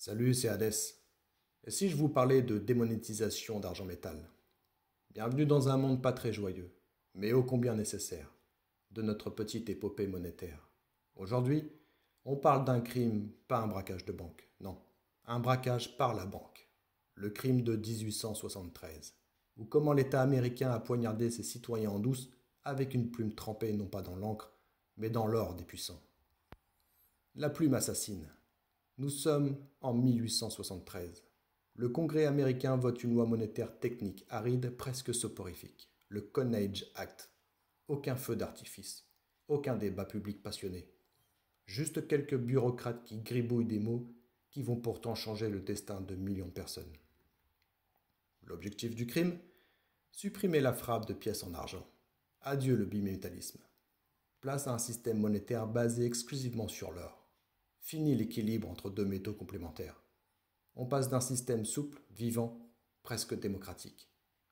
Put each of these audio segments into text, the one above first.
Salut, c'est Hadès. Et si je vous parlais de démonétisation d'argent métal? Bienvenue dans un monde pas très joyeux, mais ô combien nécessaire, de notre petite épopée monétaire. Aujourd'hui, on parle d'un crime, pas un braquage de banque, non, un braquage par la banque. Le crime de 1873, ou comment l'État américain a poignardé ses citoyens en douce avec une plume trempée non pas dans l'encre, mais dans l'or des puissants. La plume assassine. Nous sommes en 1873. Le Congrès américain vote une loi monétaire technique, aride, presque soporifique, le Coinage Act. Aucun feu d'artifice, aucun débat public passionné. Juste quelques bureaucrates qui gribouillent des mots qui vont pourtant changer le destin de millions de personnes. L'objectif du crime? Supprimer la frappe de pièces en argent. Adieu le bimétallisme. Place à un système monétaire basé exclusivement sur l'or. Fini l'équilibre entre deux métaux complémentaires. On passe d'un système souple, vivant, presque démocratique,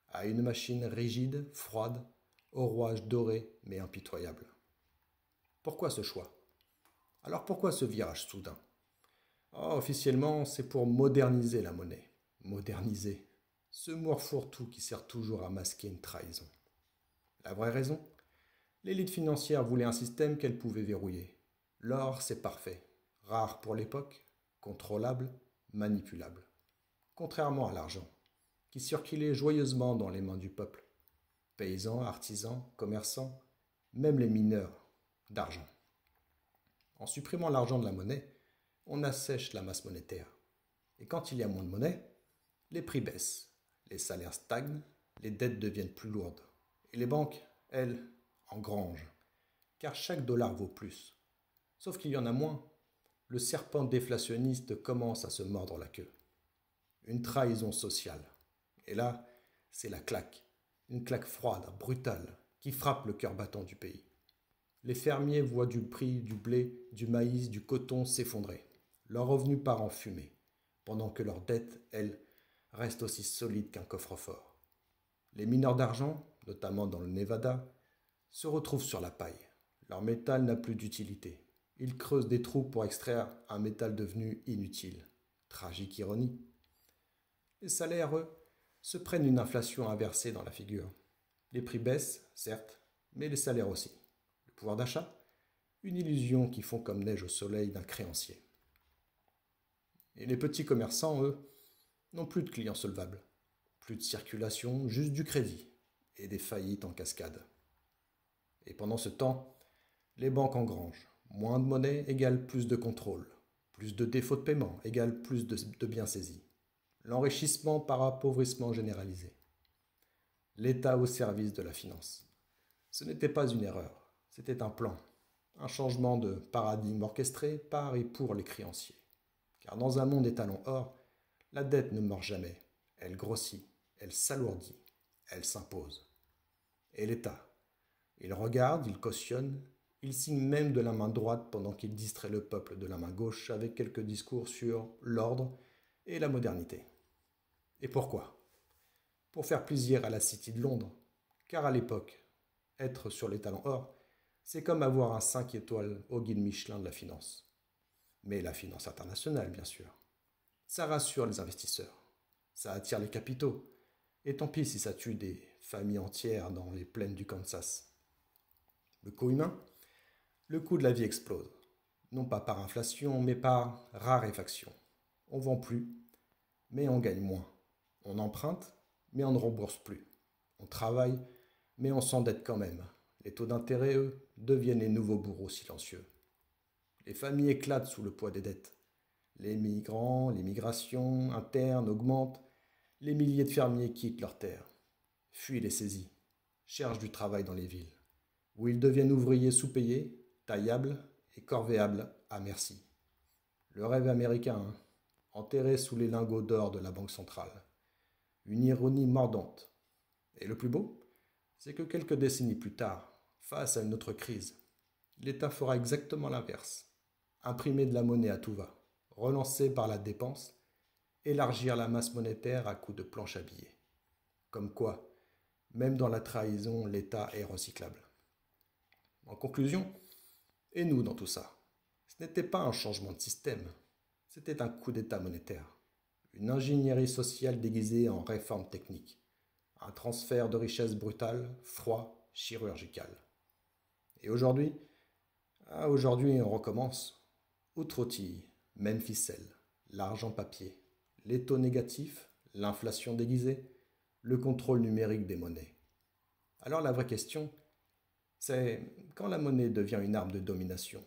à une machine rigide, froide, au rouage doré mais impitoyable. Pourquoi ce choix? Alors pourquoi ce virage soudain? Officiellement, c'est pour moderniser la monnaie. Moderniser. Ce mot fourre-tout qui sert toujours à masquer une trahison. La vraie raison? L'élite financière voulait un système qu'elle pouvait verrouiller. L'or, c'est parfait. Rare pour l'époque, contrôlable, manipulable. Contrairement à l'argent, qui circulait joyeusement dans les mains du peuple. Paysans, artisans, commerçants, même les mineurs d'argent. En supprimant l'argent de la monnaie, on assèche la masse monétaire. Et quand il y a moins de monnaie, les prix baissent, les salaires stagnent, les dettes deviennent plus lourdes. Et les banques, elles, engrangent. Car chaque dollar vaut plus. Sauf qu'il y en a moins. Le serpent déflationniste commence à se mordre la queue. Une trahison sociale. Et là, c'est la claque. Une claque froide, brutale, qui frappe le cœur battant du pays. Les fermiers voient du prix du blé, du maïs, du coton s'effondrer. Leur revenu part en fumée, pendant que leurs dettes, elles, restent aussi solides qu'un coffre-fort. Les mineurs d'argent, notamment dans le Nevada, se retrouvent sur la paille. Leur métal n'a plus d'utilité. Ils creusent des trous pour extraire un métal devenu inutile. Tragique ironie. Les salaires, eux, se prennent une inflation inversée dans la figure. Les prix baissent, certes, mais les salaires aussi. Le pouvoir d'achat? Une illusion qui fond comme neige au soleil d'un créancier. Et les petits commerçants, eux, n'ont plus de clients solvables. Plus de circulation, juste du crédit. Et des faillites en cascade. Et pendant ce temps, les banques engrangent. Moins de monnaie égale plus de contrôle. Plus de défauts de paiement égale plus de biens saisis. L'enrichissement par appauvrissement généralisé. L'État au service de la finance. Ce n'était pas une erreur, c'était un plan. Un changement de paradigme orchestré par et pour les créanciers. Car dans un monde étalon or, la dette ne meurt jamais. Elle grossit, elle s'alourdit, elle s'impose. Et l'État? Il regarde, il cautionne, il signe même de la main droite pendant qu'il distrait le peuple de la main gauche avec quelques discours sur l'ordre et la modernité. Et pourquoi? Pour faire plaisir à la City de Londres, car à l'époque, être sur les talents or, c'est comme avoir un 5 étoiles au guide Michelin de la finance. Mais la finance internationale, bien sûr. Ça rassure les investisseurs, ça attire les capitaux, et tant pis si ça tue des familles entières dans les plaines du Kansas. Le coût humain? Le coût de la vie explose, non pas par inflation, mais par raréfaction. On vend plus, mais on gagne moins. On emprunte, mais on ne rembourse plus. On travaille, mais on s'endette quand même. Les taux d'intérêt, eux, deviennent les nouveaux bourreaux silencieux. Les familles éclatent sous le poids des dettes. Les migrants, les migrations internes augmentent. Les milliers de fermiers quittent leurs terres, fuient les saisies, cherchent du travail dans les villes, où ils deviennent ouvriers sous-payés, taillables et corvéables à merci. Le rêve américain, hein, enterré sous les lingots d'or de la Banque centrale. Une ironie mordante. Et le plus beau, c'est que quelques décennies plus tard, face à une autre crise, l'État fera exactement l'inverse. Imprimer de la monnaie à tout va, relancer par la dépense, élargir la masse monétaire à coups de planches à billets. Comme quoi, même dans la trahison, l'État est recyclable. En conclusion, et nous dans tout ça? Ce n'était pas un changement de système, C'était un coup d'État monétaire, une ingénierie sociale déguisée en réforme technique, un transfert de richesse brutal, froid, chirurgical. Et aujourd'hui, aujourd'hui on recommence. Outre outil, même ficelle, l'argent papier, les taux négatifs, l'inflation déguisée, le contrôle numérique des monnaies. Alors la vraie question, c'est quand la monnaie devient une arme de domination,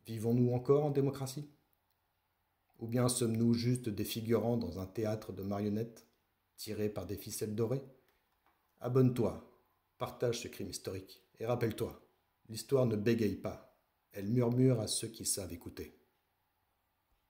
vivons-nous encore en démocratie? Ou bien sommes-nous juste des figurants dans un théâtre de marionnettes, tirés par des ficelles dorées? Abonne-toi, partage ce crime historique, et rappelle-toi, l'histoire ne bégaye pas, elle murmure à ceux qui savent écouter.